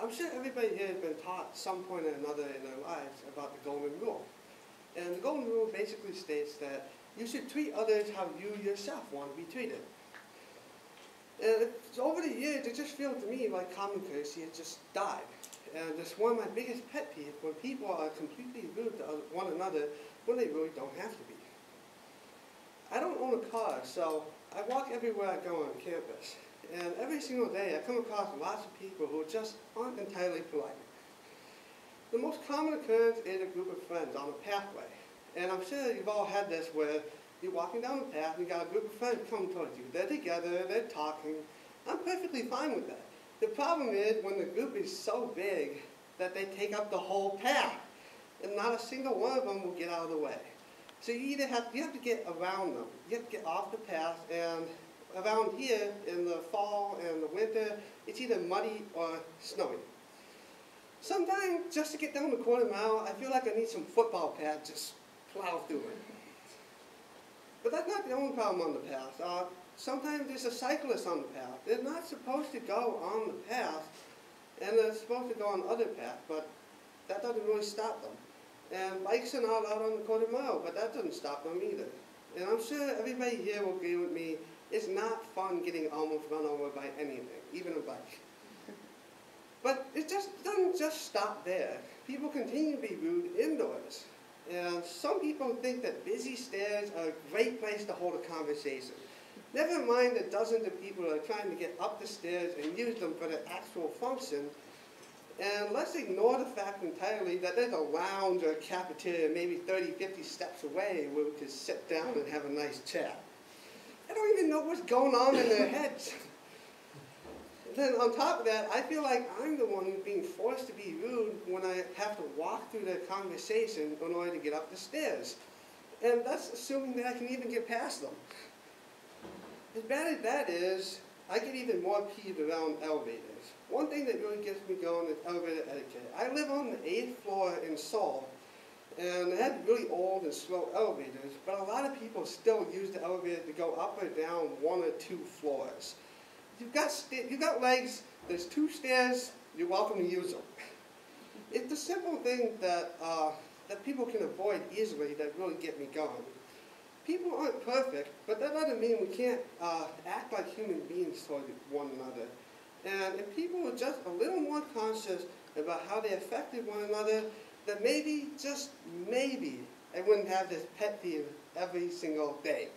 I'm sure everybody here has been taught some point or another in their lives about the golden rule. And the golden rule basically states that you should treat others how you yourself want to be treated. And over the years, it just feels to me like common courtesy has just died. And it's one of my biggest pet peeves when people are completely rude to one another when they really don't have to be. I don't own a car, so I walk everywhere I go on campus. And every single day I come across lots of people who just aren't entirely polite. The most common occurrence is a group of friends on a pathway. And I'm sure you've all had this where you're walking down the path and you got a group of friends coming towards you. They're together, they're talking. I'm perfectly fine with that. The problem is when the group is so big that they take up the whole path. And not a single one of them will get out of the way. So you have to get around them. You have to get off the path, and around here in the fall and the winter, it's either muddy or snowy. Sometimes, just to get down the quarter mile, I feel like I need some football pads just plow through it. But that's not the only problem on the path. Sometimes there's a cyclist on the path. They're not supposed to go on the path, and they're supposed to go on other paths, but that doesn't really stop them. And bikes are not out on the quarter mile, but that doesn't stop them either. And I'm sure everybody here will agree with me, it's not fun getting almost run over by anything, even a bike. But it just doesn't just stop there. People continue to be rude indoors. And some people think that busy stairs are a great place to hold a conversation. Never mind the dozens of people that are trying to get up the stairs and use them for their actual function. And let's ignore the fact entirely that there's a lounge or a cafeteria maybe 30, 50 steps away where we could sit down and have a nice chat. I don't even know what's going on in their heads. And then on top of that, I feel like I'm the one who's being forced to be rude when I have to walk through the conversation in order to get up the stairs. And that's assuming that I can even get past them. As bad as that is, I get even more peeved around elevators. One thing that really gets me going is elevator etiquette. I live on the 8th floor in Seoul, and they had really old and slow elevators, but a lot of people still use the elevator to go up or down 1 or 2 floors. You've got legs, there's 2 stairs, you're welcome to use them. It's a simple thing that, that people can avoid easily that really get me going. People aren't perfect, but that doesn't mean we can't act like human beings toward one another. And if people were just a little more conscious about how they affected one another, then maybe, just maybe, I wouldn't have this pet peeve every single day.